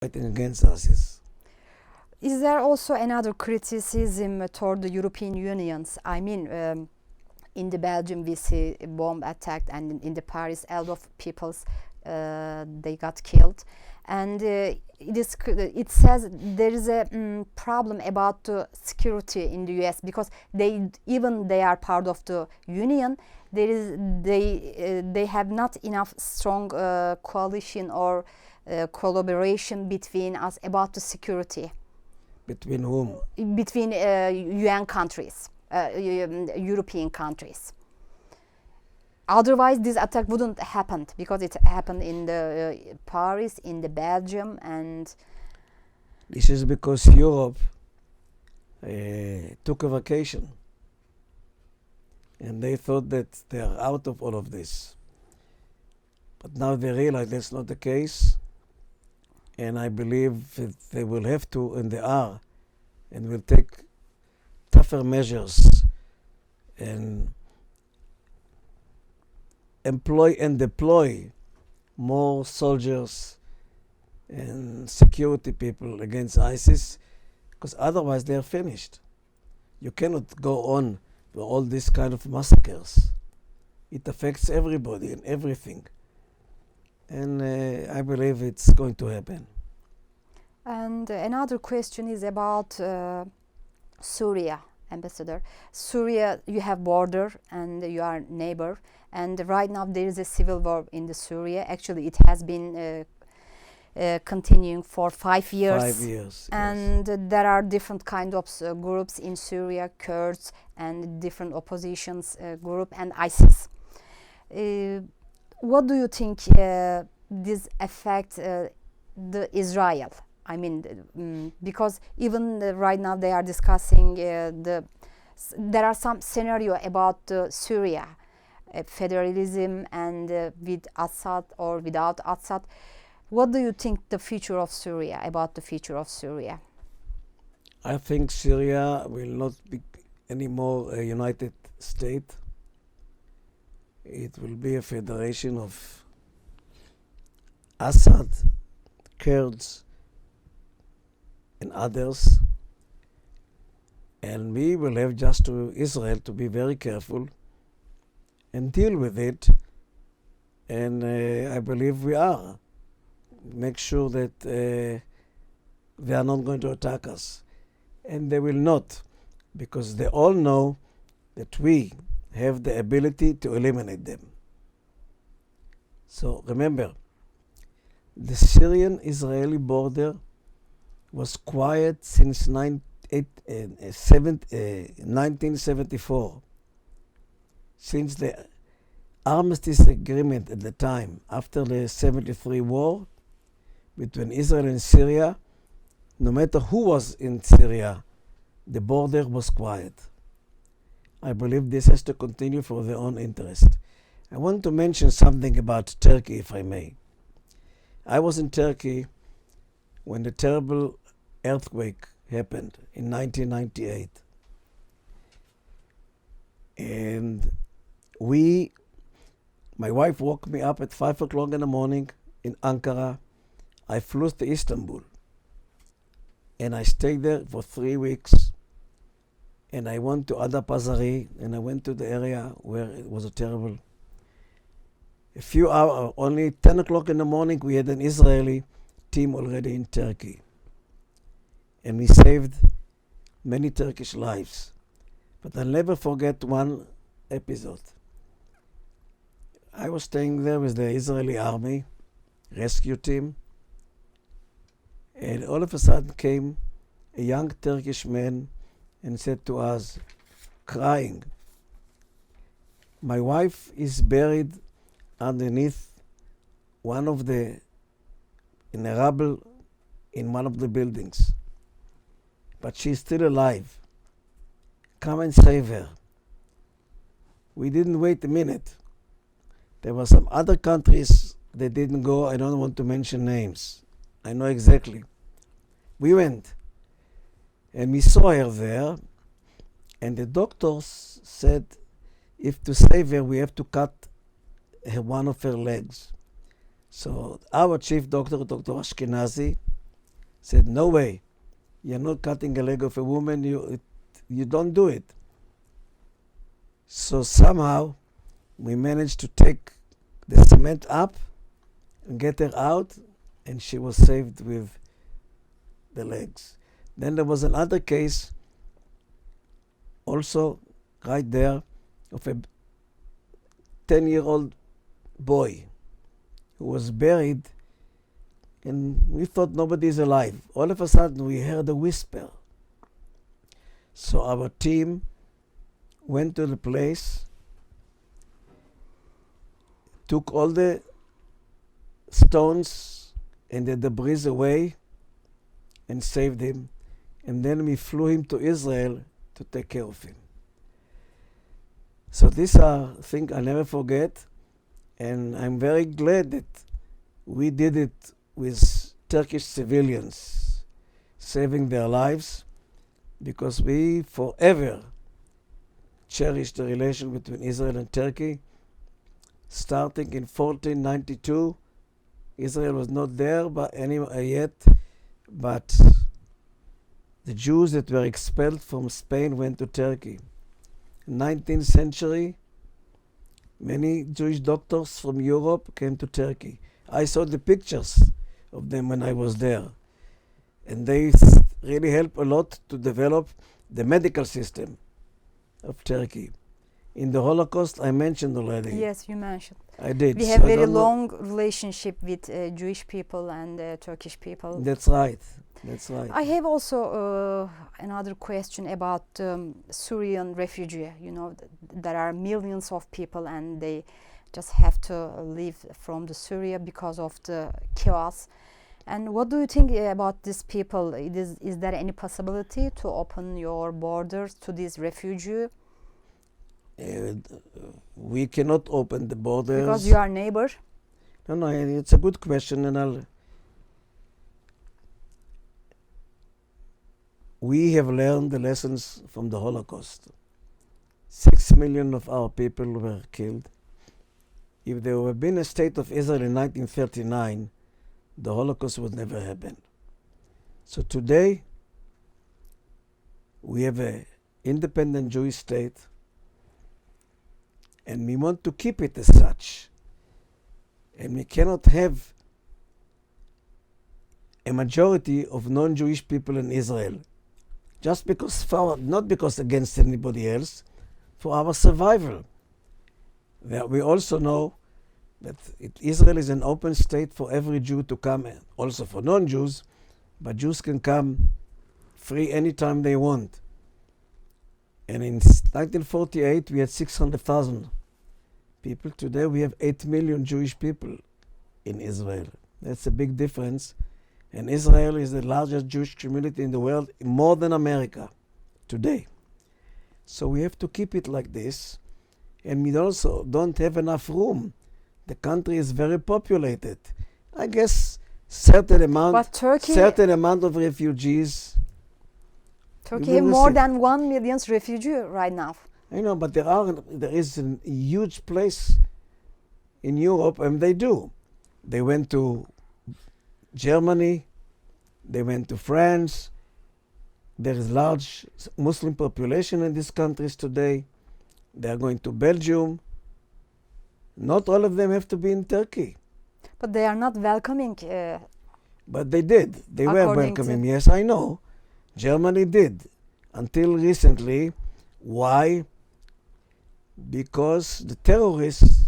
fighting against ISIS. Is there also another criticism toward the European Unions? I mean, in the Belgium we see a bomb attack, and in the Paris a lot of people they got killed, and it says there is a problem about the security in the US, because they are part of the union. They have not enough strong coalition or collaboration between us about the security. Between whom? Between UN countries, European countries. Otherwise, this attack wouldn't have happened, because it happened in the Paris, in the Belgium, and This is because Europe took a vacation, and they thought that they are out of all of this. But now they realize that's not the case, and I believe that they will have to, and they are, and will take tougher measures and employ and deploy more soldiers and security people against ISIS, because otherwise they are finished. You cannot go on with all these kind of massacres. It affects everybody and everything. And I believe it's going to happen. And another question is about Syria, Ambassador. Syria, you have border and you are neighbor, and right now there is a civil war in the Syria. Actually, it has been continuing for 5 years. 5 years. And yes. There are different kind of groups in Syria, Kurds and different oppositions group and ISIS. What do you think this affect the Israel? I mean, because even right now they are discussing there are some scenario about Syria, federalism, and with Assad or without Assad. What do you think the future of Syria, about the future of Syria? I think Syria will not be anymore a united state. It will be a federation of Assad, Kurds, and others. And we will have just to Israel to be very careful and deal with it. And I believe we are. Make sure that they are not going to attack us. And they will not, because they all know that we have the ability to eliminate them. So remember, the Syrian-Israeli border was quiet since 1974, since the armistice agreement at the time, after the 73 war between Israel and Syria. No matter who was in Syria, the border was quiet. I believe this has to continue for their own interest. I want to mention something about Turkey, if I may. I was in Turkey when the terrible earthquake happened in 1998. And my wife woke me up at 5 o'clock in the morning in Ankara. I flew to Istanbul. And I stayed there for 3 weeks. And I went to Adapazarı, and I went to the area where it was a terrible. A few hours, only 10 o'clock in the morning, we had an Israeli team already in Turkey. And we saved many Turkish lives. But I'll never forget one episode. I was staying there with the Israeli army rescue team. And all of a sudden came a young Turkish man and said to us, crying, "My wife is buried underneath in a rubble in one of the buildings, but she's still alive. Come and save her." We didn't wait a minute. There were some other countries that didn't go. I don't want to mention names. I know exactly. We went and we saw her there, and the doctors said if to save her we have to cut one of her legs. So our chief doctor, Dr. Ashkenazi, said, no way, you're not cutting a leg of a woman, you don't do it. So somehow we managed to take the cement up and get her out, and she was saved with the legs. Then there was another case also right there of a 10-year-old boy who was buried, and we thought nobody is alive. All of a sudden we heard a whisper. So our team went to the place, took all the stones and the debris away and saved him. And then we flew him to Israel to take care of him. So these are things I'll never forget, and I'm very glad that we did it with Turkish civilians, saving their lives, because we forever cherish the relation between Israel and Turkey. Starting in 1492, Israel was not there yet, but the Jews that were expelled from Spain went to Turkey. 19th century, many Jewish doctors from Europe came to Turkey. I saw the pictures of them when I was there, and they really helped a lot to develop the medical system of Turkey. In the Holocaust, I mentioned already. Yes, you mentioned. I did. We So have I very don't know- long relationship with Jewish people and Turkish people. That's right. That's right. I have also another question about Syrian refugee. You know, there are millions of people and they just have to leave from the Syria because of the chaos. And what do you think about these people? Is there any possibility to open your borders to these refugees? We cannot open the borders. Because you are neighbor. No, it's a good question, and we have learned the lessons from the Holocaust. 6 million of our people were killed. If there would have been a state of Israel in 1939, the Holocaust would never happen. So today, we have an independent Jewish state, and we want to keep it as such. And we cannot have a majority of non-Jewish people in Israel, just because not because against anybody else, for our survival. We also know that Israel is an open state for every Jew to come, also for non-Jews, but Jews can come free anytime they want. And in 1948, we had 600,000 people. Today, we have 8 million Jewish people in Israel. That's a big difference. And Israel is the largest Jewish community in the world, more than America today. So we have to keep it like this. And we also don't have enough room. The country is very populated. I guess certain amount of refugees. Turkey have more than 1 million refugees right now. I know, but there is a huge place in Europe, and they do. They went to Germany, they went to France. There is large Muslim population in these countries today. They are going to Belgium. Not all of them have to be in Turkey. But they are not welcoming. But they did. They were welcoming. Yes, I know. Germany did. Until recently. Why? Because the terrorists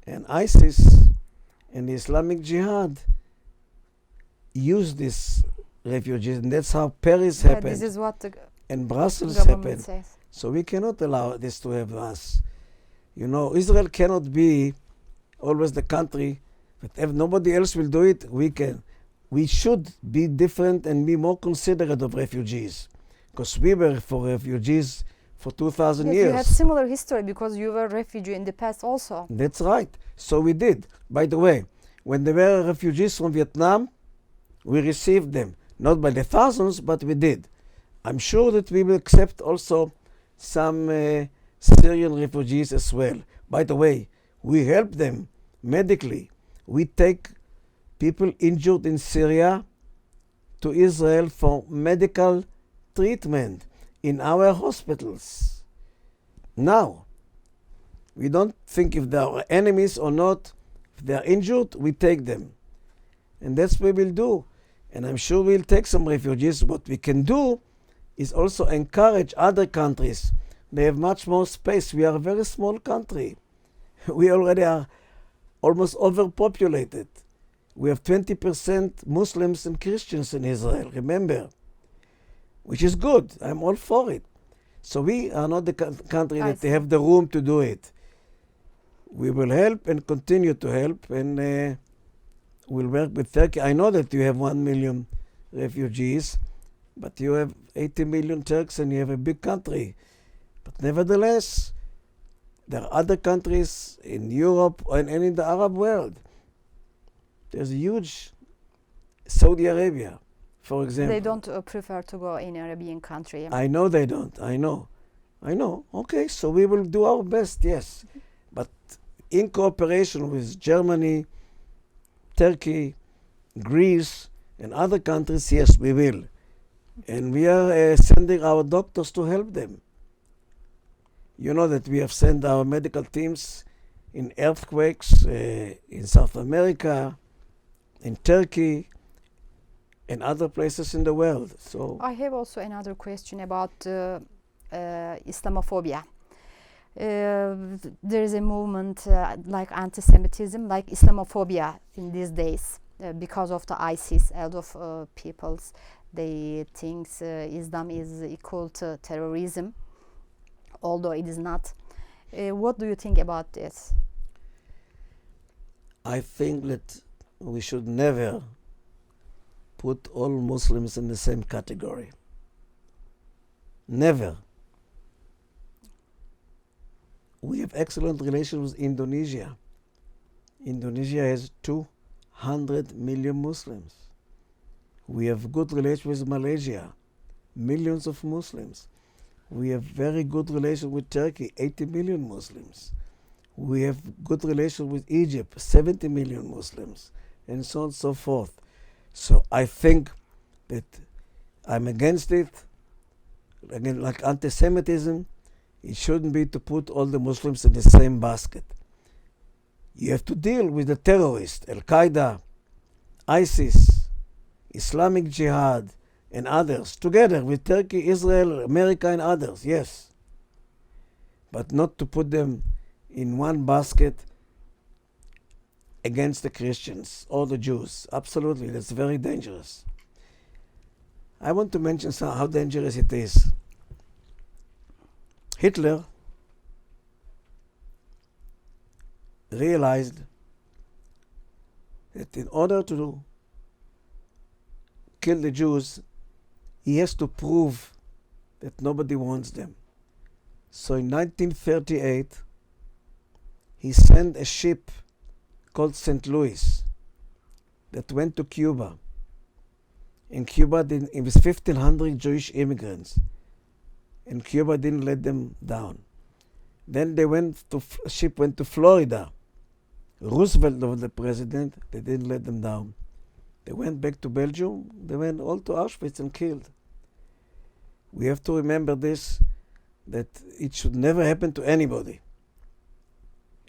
and ISIS and the Islamic Jihad use these refugees, and that's how Paris happened. This is what the and Brussels government happened. says. So we cannot allow this to have us. You know, Israel cannot be always the country, but if nobody else will do it, we can. We should be different and be more considerate of refugees, because we were for refugees for 2,000 Yes, years. you have similar history because you were a refugee in the past also. That's right. So we did. By the way, when there were refugees from Vietnam, we received them. Not by the thousands, but we did. I'm sure that we will accept also some Syrian refugees as well. By the way, we help them medically. We take people injured in Syria to Israel for medical treatment in our hospitals. Now, we don't think if they are enemies or not. If they are injured, we take them. And that's what we'll do. And I'm sure we'll take some refugees. What we can do is also encourage other countries. They have much more space. We are a very small country. We already are almost overpopulated. We have 20% Muslims and Christians in Israel, remember, which is good. I'm all for it. So we are not the country that they have the room to do it. We will help and continue to help, and we'll work with Turkey. I know that you have 1 million refugees, but you have 80 million Turks and you have a big country. But nevertheless, there are other countries in Europe and in the Arab world. There's a huge Saudi Arabia, for example. They don't prefer to go in Arabian country. I know they don't. I know. Okay, so we will do our best, yes. But in cooperation with Germany, Turkey, Greece, and other countries, yes, we will. And we are sending our doctors to help them. You know that we have sent our medical teams in earthquakes in South America, in Turkey, and other places in the world. So I have also another question about Islamophobia. There is a movement like anti-Semitism, like Islamophobia in these days because of the ISIS. A lot of peoples, they think Islam is equal to terrorism, although it is not. What do you think about this? I think that we should never put all Muslims in the same category. Never. We have excellent relations with Indonesia. Indonesia has 200 million Muslims. We have good relations with Malaysia, millions of Muslims. We have very good relations with Turkey, 80 million Muslims. We have good relations with Egypt, 70 million Muslims, and so on and so forth. So I think that I'm against it. Again, like anti-Semitism, it shouldn't be to put all the Muslims in the same basket. You have to deal with the terrorists, Al-Qaeda, ISIS, Islamic Jihad, and others, together with Turkey, Israel, America, and others, yes. But not to put them in one basket against the Christians or the Jews. Absolutely, that's very dangerous. I want to mention how dangerous it is. Hitler realized that in order to kill the Jews, he has to prove that nobody wants them. So in 1938, he sent a ship called St. Louis that went to Cuba. In Cuba, it was 1,500 Jewish immigrants, and Cuba didn't let them down. Then they ship went to Florida. Roosevelt was the president. They didn't let them down. They went back to Belgium. They went all to Auschwitz and killed. We have to remember this, that it should never happen to anybody.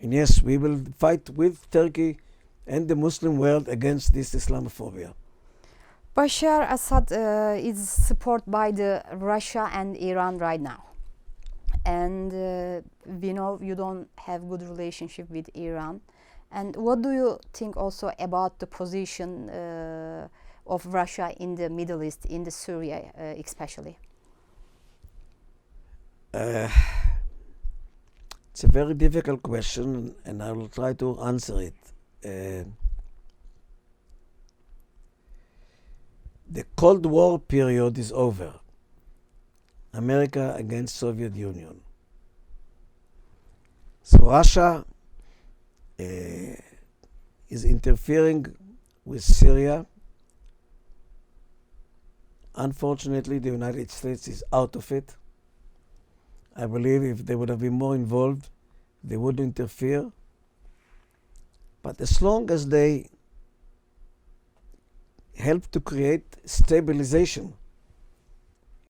And yes, we will fight with Turkey and the Muslim world against this Islamophobia. Bashar Assad is supported by the Russia and Iran right now. And we know you don't have good relationship with Iran. And what do you think also about the position of Russia in the Middle East, in the Syria especially? It's a very difficult question, and I will try to answer it. The Cold War period is over. America against Soviet Union. So Russia is interfering with Syria. Unfortunately, the United States is out of it. I believe if they would have been more involved, they would interfere. But as long as they helped to create stabilization